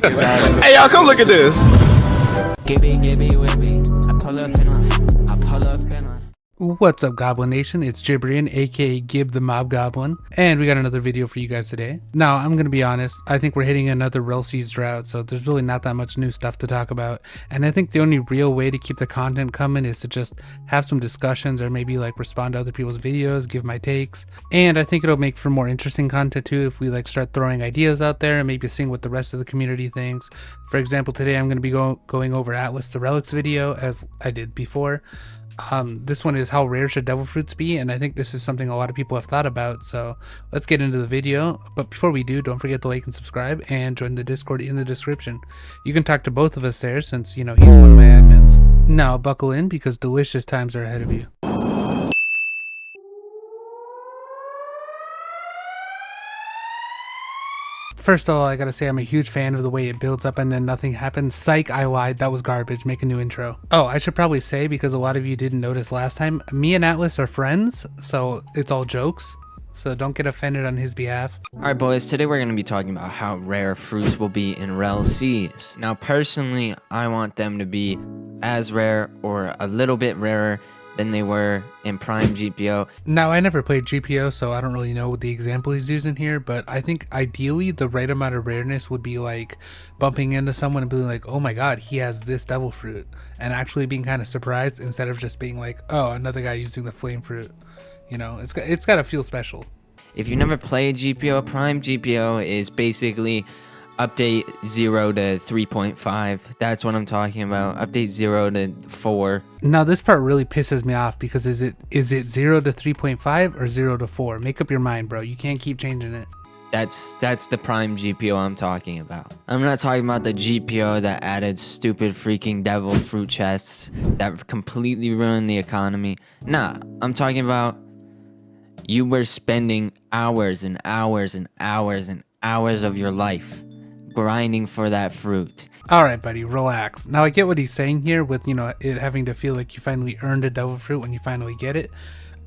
Hey y'all, come look at this. What's up, Goblin Nation? It's Gibrian, aka Gib the Mob Goblin, and we got another video for you guys today. Now, I'm gonna be honest, I think we're hitting another Rell Seas drought, so there's really not that much new stuff to talk about, and I think the only real way to keep the content coming is to just have some discussions or maybe like respond to other people's videos, give my takes, and I think it'll make for more interesting content too if we like start throwing ideas out there and maybe seeing what the rest of the community thinks. For example, today I'm gonna be going over Atlas the Relics video as I did before. This one is how rare should devil fruits be, and I think this is something a lot of people have thought about, so let's get into the video. But before we do, don't forget to like and subscribe and join the Discord in the description. You can talk to both of us there since, you know, he's one of my admins. Now buckle in because delicious times are ahead of you. First of all, I gotta say I'm a huge fan of the way it builds up and then nothing happens. Psych, I lied, that was garbage, make a new intro. Oh, I should probably say, because a lot of you didn't notice last time, me and Atlas are friends, so it's all jokes. So don't get offended on his behalf. Alright boys, today we're going to be talking about how rare fruits will be in Rell Seas. Now personally, I want them to be as rare or a little bit rarer than they were in Prime GPO. Now, I never played GPO, so I don't really know what the example he's using here, but I think ideally the right amount of rareness would be like bumping into someone and being like, oh my god, he has this devil fruit, and actually being kind of surprised instead of just being like, oh, another guy using the flame fruit. You know, it's got to feel special. If you never played GPO, Prime GPO is basically update 0 to 3.5. That's what I'm talking about. Update 0 to 4. Now this part really pisses me off because is it 0 to 3.5 or 0 to 4? Make up your mind, bro. You can't keep changing it. That's the Prime GPO I'm talking about. I'm not talking about the GPO that added stupid freaking devil fruit chests that completely ruined the economy. Nah, I'm talking about you were spending hours and hours and hours and hours of your life grinding for that fruit. All right, buddy, relax. Now I get what he's saying here with, you know, it having to feel like you finally earned a devil fruit when you finally get it.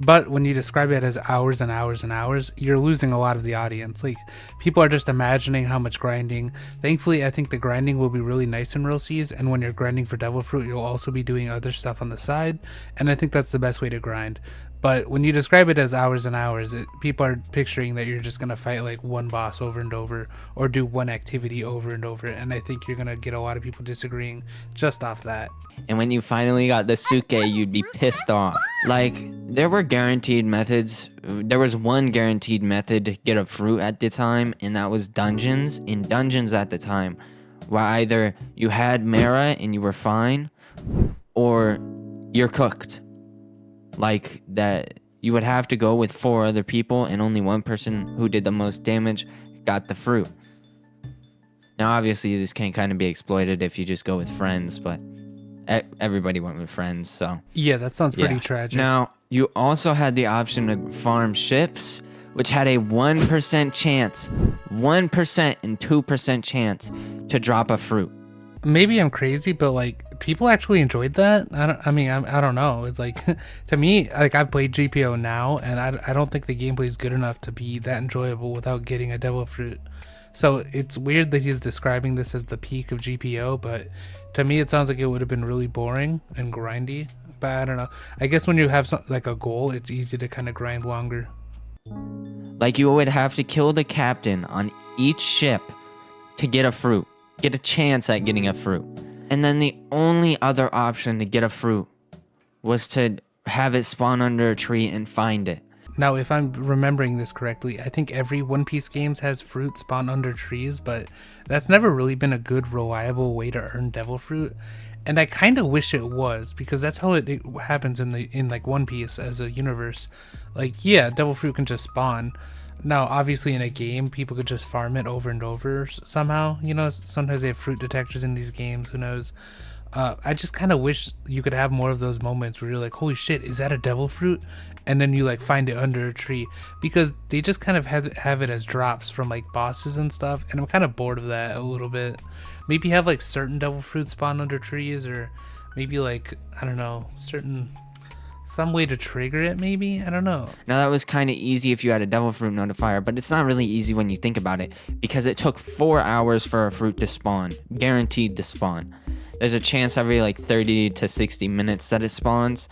But when you describe it as hours and hours and hours, you're losing a lot of the audience. Like, people are just imagining how much grinding. Thankfully, I think the grinding will be really nice in Rell Seas, and when you're grinding for devil fruit, you'll also be doing other stuff on the side, and I think that's the best way to grind. But when you describe it as hours and hours, people are picturing that you're just going to fight like one boss over and over, or do one activity over and over, and I think you're going to get a lot of people disagreeing just off that. And when you finally got the Suke, you'd be pissed off. Like, there were guaranteed methods. There was one guaranteed method to get a fruit at the time, and that was dungeons. In dungeons at the time, where either you had Mara and you were fine, or you're cooked. Like, that you would have to go with 4 other people, and only one person who did the most damage got the fruit. Now, obviously, this can kind of be exploited if you just go with friends, but everybody went with friends, so yeah, that sounds pretty tragic. Now you also had the option to farm ships, which had a 1% chance, 1% and 2% chance to drop a fruit. Maybe I'm crazy, but like, people actually enjoyed that. I don't know. It's like, to me, like, I've played GPO now, and I don't think the gameplay is good enough to be that enjoyable without getting a devil fruit. So it's weird that he's describing this as the peak of GPO, but to me it sounds like it would have been really boring and grindy. But I don't know. I guess when you have like a goal, it's easy to kind of grind longer. Like, you would have to kill the captain on each ship to get a fruit, get a chance at getting a fruit. And then the only other option to get a fruit was to have it spawn under a tree and find it. Now, if I'm remembering this correctly, I think every One Piece games has fruit spawn under trees, but that's never really been a good, reliable way to earn devil fruit. And I kind of wish it was, because that's how it happens in like One Piece as a universe. Like, yeah, devil fruit can just spawn. Now, obviously, in a game, people could just farm it over and over somehow. You know, sometimes they have fruit detectors in these games. Who knows? I just kind of wish you could have more of those moments where you're like, holy shit, is that a devil fruit? And then you like find it under a tree, because they just kind of have it as drops from like bosses and stuff, and I'm kind of bored of that a little bit. Maybe have like certain devil fruits spawn under trees, or maybe like, I don't know, certain some way to trigger it, maybe? I don't know. Now that was kind of easy if you had a devil fruit notifier, but it's not really easy when you think about it, because it took 4 hours for a fruit to spawn, guaranteed to spawn. There's a chance every like 30 to 60 minutes that it spawns,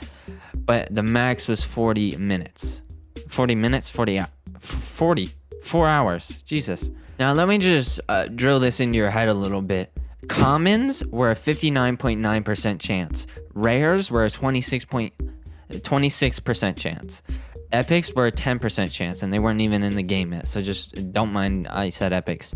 but the max was 40 minutes. 40 minutes? 4 hours. Jesus. Now let me just drill this into your head a little bit. Commons were a 59.9% chance. Rares were a 26% chance. Epics were a 10% chance, and they weren't even in the game yet, so just don't mind I said epics.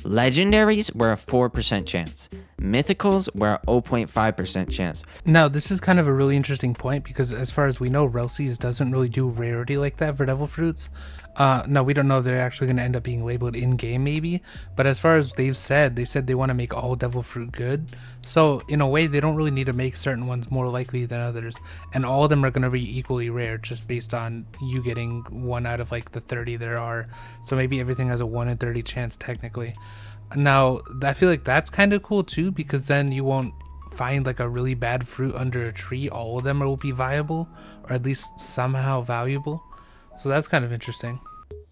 Legendaries were a 4% chance. Mythicals were a 0.5% chance. Now, this is kind of a really interesting point because as far as we know, Rell Seas doesn't really do rarity like that for devil fruits. No, we don't know if they're actually going to end up being labeled in-game maybe, but as far as they said they want to make all devil fruit good. So in a way, they don't really need to make certain ones more likely than others, and all of them are going to be equally rare just based on you getting 1 out of like the 30 there are. So maybe everything has a 1 in 30 chance technically. Now, I feel like that's kind of cool too, because then you won't find like a really bad fruit under a tree. All of them will be viable, or at least somehow valuable. So that's kind of interesting.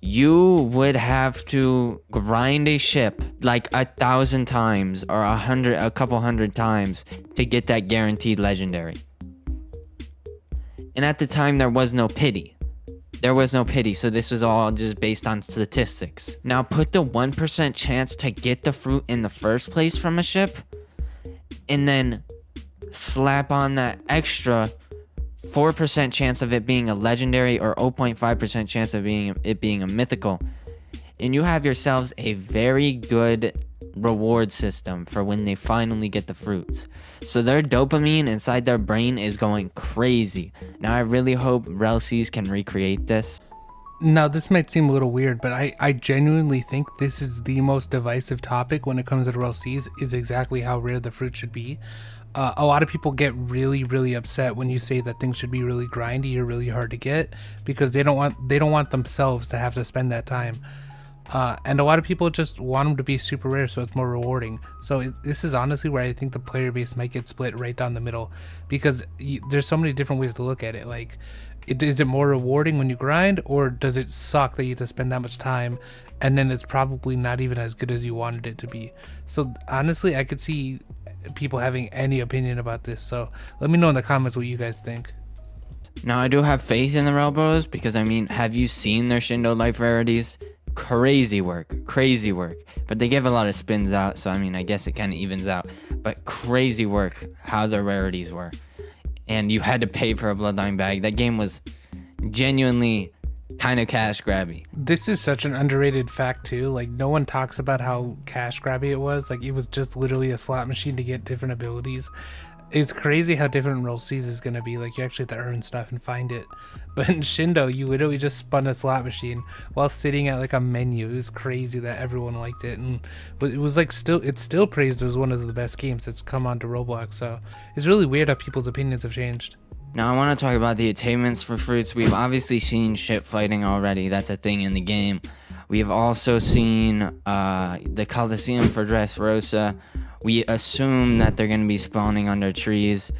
You would have to grind a ship like 1,000 times or a couple hundred times to get that guaranteed legendary. And at the time, there was no pity. So this was all just based on statistics. Now put the 1% chance to get the fruit in the first place from a ship, and then slap on that extra 4% chance of it being a legendary or 0.5% chance of it being a mythical, and you have yourselves a very good reward system for when they finally get the fruits. So their dopamine inside their brain is going crazy. Now I really hope Rell Seas can recreate this. Now, this might seem a little weird, but I genuinely think this is the most divisive topic when it comes to Rell Seas, is exactly how rare the fruit should be. A lot of people get really upset when you say that things should be really grindy or really hard to get, because they don't want themselves to have to spend that time. And a lot of people just want them to be super rare so it's more rewarding. So this is honestly where I think the player base might get split right down the middle, because there's so many different ways to look at it. Like, is it more rewarding when you grind, or does it suck that you have to spend that much time and then it's probably not even as good as you wanted it to be? So honestly, I could see people having any opinion about this. So let me know in the comments what you guys think. Now I do have faith in the Rell Bros, because I mean, have you seen their Shindo life rarities? Crazy work, but they give a lot of spins out, so I mean, I guess it kind of evens out, but crazy work how their rarities were. And you had to pay for a bloodline bag. That game was genuinely kind of cash grabby. This is such an underrated fact too. Like, no one talks about how cash grabby it was. Like, it was just literally a slot machine to get different abilities. It's crazy how different Rell Seas is going to be. Like, you actually have to earn stuff and find it. But in Shindo, you literally just spun a slot machine while sitting at like a menu. It was crazy that everyone liked it. But it was like it's still praised as one of the best games that's come onto Roblox. So it's really weird how people's opinions have changed. Now I want to talk about the attainments for fruits. We've obviously seen ship fighting already. That's a thing in the game. We have also seen the Coliseum for Dressrosa. We assume that they're going to be spawning under trees.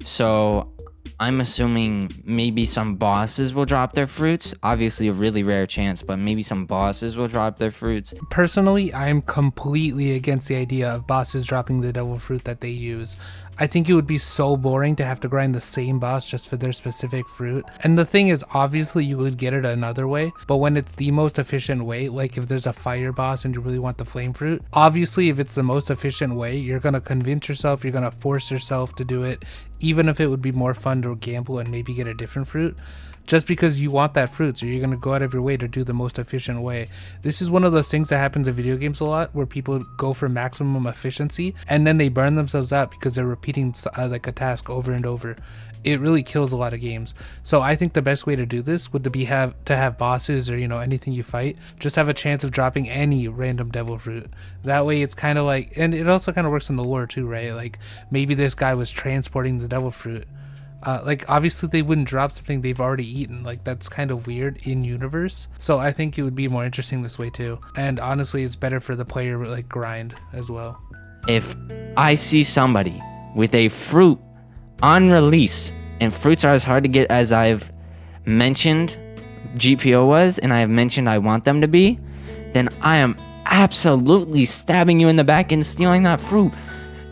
So I'm assuming maybe some bosses will drop their fruits. Obviously a really rare chance, but maybe some bosses will drop their fruits. Personally, I'm completely against the idea of bosses dropping the devil fruit that they use. I think it would be so boring to have to grind the same boss just for their specific fruit. And the thing is, obviously you could get it another way, but when it's the most efficient way, like if there's a fire boss and you really want the flame fruit, obviously if it's the most efficient way, you're gonna convince yourself, you're gonna force yourself to do it, even if it would be more fun to gamble and maybe get a different fruit, just because you want that fruit. So you're going to go out of your way to do the most efficient way. This is one of those things that happens in video games a lot, where people go for maximum efficiency and then they burn themselves out because they're repeating like a task over and over. It really kills a lot of games. So I think the best way to do this would be to have bosses, or anything you fight, just have a chance of dropping any random devil fruit. That way it's kind of like, and it also kind of works in the lore too, right? Like, maybe this guy was transporting the devil fruit. Like, obviously they wouldn't drop something they've already eaten. Like, that's kind of weird in universe. So I think it would be more interesting this way too. And honestly, it's better for the player like grind as well. If I see somebody with a fruit on release and fruits are as hard to get as I've mentioned GPO was, and I have mentioned I want them to be, then I am absolutely stabbing you in the back and stealing that fruit.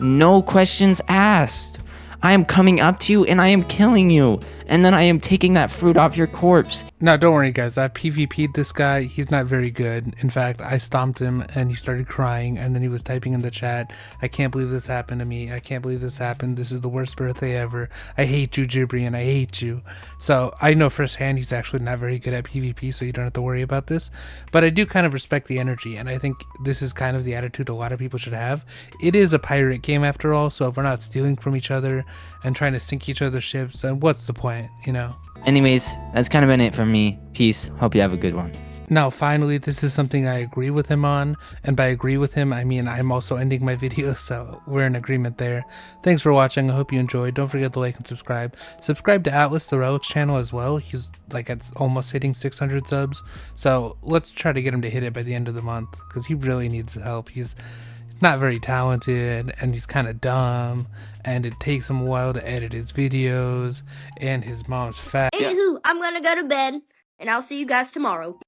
No questions asked. I am coming up to you and I am killing you, and then I am taking that fruit off your corpse. Now, don't worry, guys. I PvP'd this guy. He's not very good. In fact, I stomped him and he started crying, and then he was typing in the chat, "I can't believe this happened to me. I can't believe this happened. This is the worst birthday ever. I hate you, Gibrian. I hate you." So I know firsthand he's actually not very good at PvP, so you don't have to worry about this. But I do kind of respect the energy, and I think this is kind of the attitude a lot of people should have. It is a pirate game after all, so if we're not stealing from each other and trying to sink each other's ships, then what's the point, you know? Anyways, that's kind of been it for me. Peace. Hope you have a good one. Now, finally, this is something I agree with him on, and by agree with him, I mean I'm also ending my video, so we're in agreement there. Thanks for watching. I hope you enjoyed. Don't forget to like and subscribe. Subscribe to Atlas the Relics channel as well. He's like at almost hitting 600 subs, so let's try to get him to hit it by the end of the month, because he really needs help. He's not very talented, and he's kind of dumb, and it takes him a while to edit his videos, and his mom's fat. Anywho, I'm gonna go to bed, and I'll see you guys tomorrow.